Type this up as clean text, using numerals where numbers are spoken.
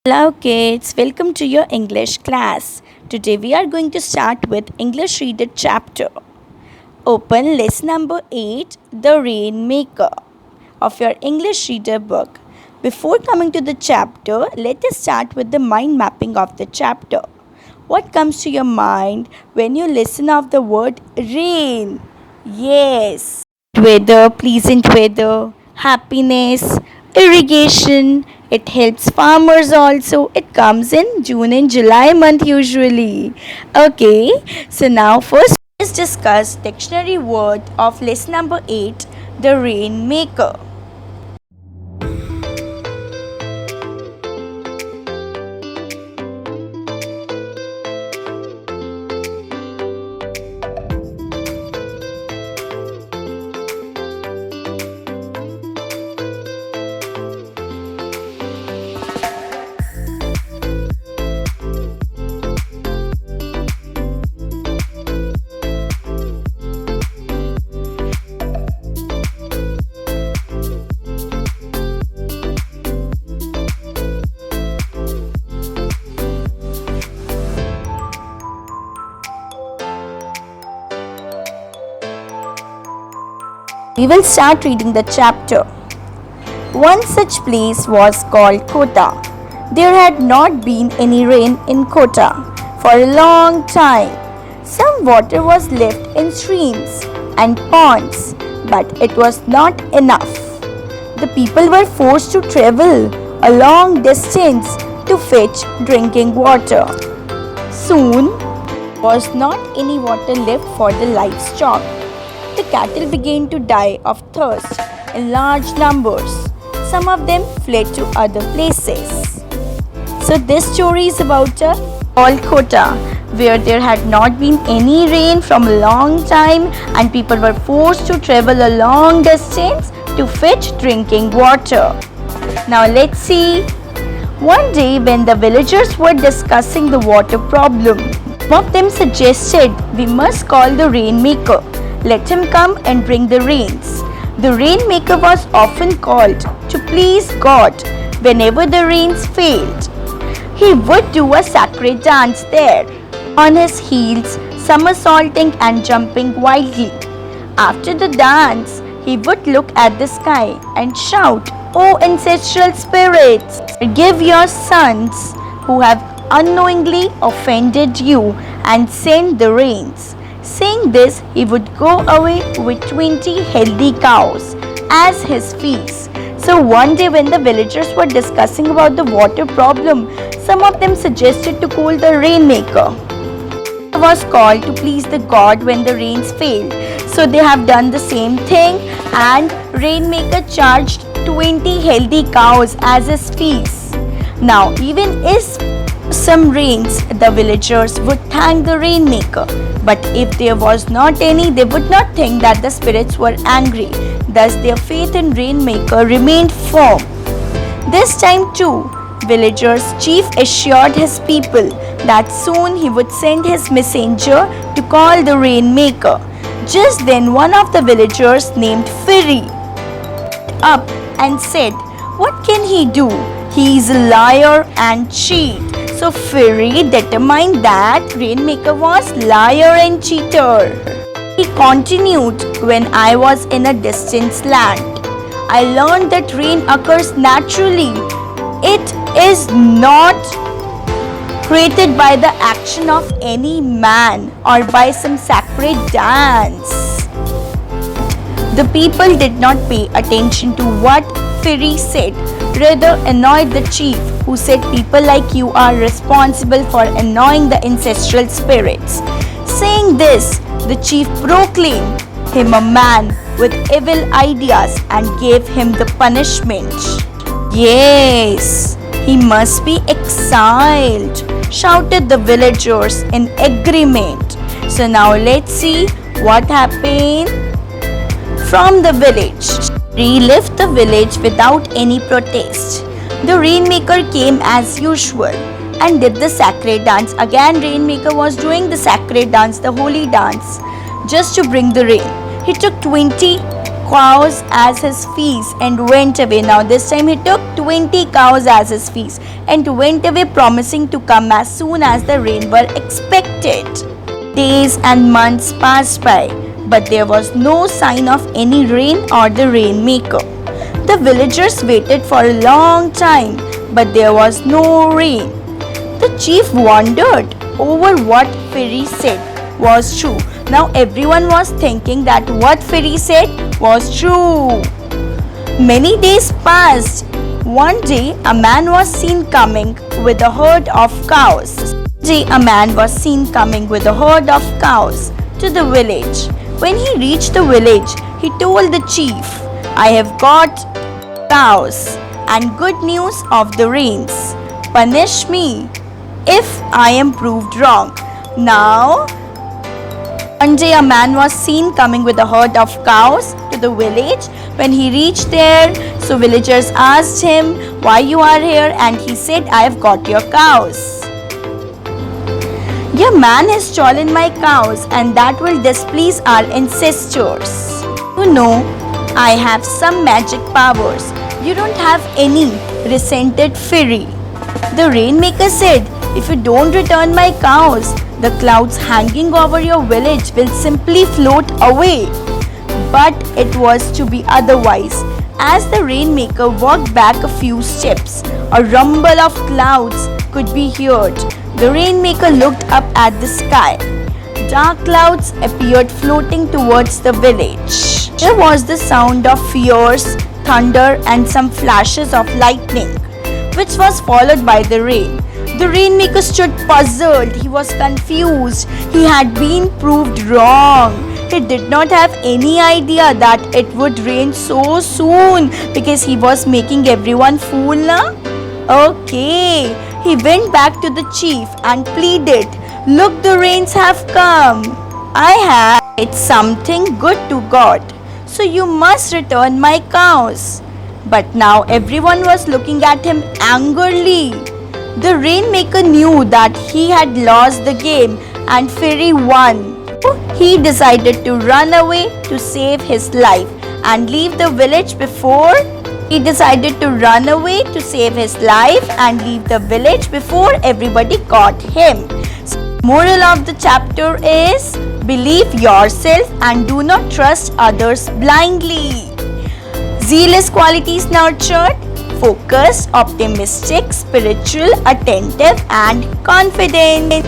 Hello kids, welcome to your English class. Today we are going to start with English Reader chapter. Open list number 8, The Rainmaker of your English Reader book. Before coming to the chapter, let us start with the mind mapping of the chapter. What comes to your mind when you listen of the word rain? Yes. Weather, pleasant weather, happiness, irrigation. It helps farmers also. It comes in June and July month usually. Okay, so now first let's discuss dictionary word of list number 8, the rainmaker. We will start reading the chapter. One such place was called Kota. There had not been any rain in Kota for a long time. Some water was left in streams and ponds, but it was not enough. The people were forced to travel a long distance to fetch drinking water. Soon, there was not any water left for the livestock. The cattle began to die of thirst in large numbers. Some of them fled to other places. So this story is about a small Kota where there had not been any rain from a long time and people were forced to travel a long distance to fetch drinking water. Now let's see. One day when the villagers were discussing the water problem, some of them suggested we must call the rainmaker. Let him come and bring the rains. The rainmaker was often called to please God whenever the rains failed. He would do a sacred dance there, on his heels, somersaulting and jumping wildly. After the dance, he would look at the sky and shout, "O ancestral spirits, forgive your sons who have unknowingly offended you and send the rains." Saying this, he would go away with 20 healthy cows as his feast. So one day when the villagers were discussing about the water problem, some of them suggested to call the rainmaker. He was called to please the god when the rains failed. So they have done the same thing and rainmaker charged 20 healthy cows as his feast. Now even if some rains, the villagers would thank the rainmaker. But if there was not any, they would not think that the spirits were angry. Thus their faith in rainmaker remained firm. This time too, villagers' chief assured his people that soon he would send his messenger to call the rainmaker. Just then one of the villagers named Firi up and said, "What can he do? He is a liar and cheat." So Fairy determined that Rainmaker was liar and cheater. He continued, "When I was in a distant land, I learned that rain occurs naturally. It is not created by the action of any man or by some sacred dance." The people did not pay attention to what Fairy said, rather annoyed the chief, who said people like you are responsible for annoying the ancestral spirits. Saying this, the chief proclaimed him a man with evil ideas and gave him the punishment. "Yes, he must be exiled," shouted the villagers in agreement. So now let's see what happened from the village. He left the village without any protest. The rainmaker came as usual and did the sacred dance. Again, rainmaker was doing the sacred dance, the holy dance, just to bring the rain. He took 20 cows as his fees and went away. Now this time he took 20 cows as his fees and went away, promising to come as soon as the rain were expected. Days and months passed by, but there was no sign of any rain or the rainmaker. The villagers waited for a long time, but there was no rain. The chief wondered over what fairy said was true. Now everyone was thinking that what fairy said was true. Many days passed. One day a man was seen coming with a herd of cows. A man was seen coming with a herd of cows to the village. When he reached the village, he told the chief, "I have got cows and good news of the rains. Punish me if I am proved wrong." Now, one day a man was seen coming with a herd of cows to the village. When he reached there, so villagers asked him, "Why you are here?" And he said, "I have got your cows. Your man has stolen my cows and that will displease our ancestors. You know, I have some magic powers. You don't have any," resented fairy. The rainmaker said, "If you don't return my cows, the clouds hanging over your village will simply float away." But it was to be otherwise. As the rainmaker walked back a few steps, a rumble of clouds could be heard. The rainmaker looked up at the sky. Dark clouds appeared floating towards the village. There was the sound of fierce thunder and some flashes of lightning, which was followed by the rain. The rainmaker stood puzzled. He was confused. He had been proved wrong. He did not have any idea that it would rain so soon because he was making everyone fool now. Okay, he went back to the chief and pleaded, "Look, the rains have come. I have did something good to God, so you must return my cows." But now everyone was looking at him angrily. The rainmaker knew that he had lost the game and fairy won. He decided to run away to save his life and leave the village before everybody caught him. So, moral of the chapter is, believe yourself and do not trust others blindly. Zealous qualities nurtured, focused, optimistic, spiritual, attentive and confident.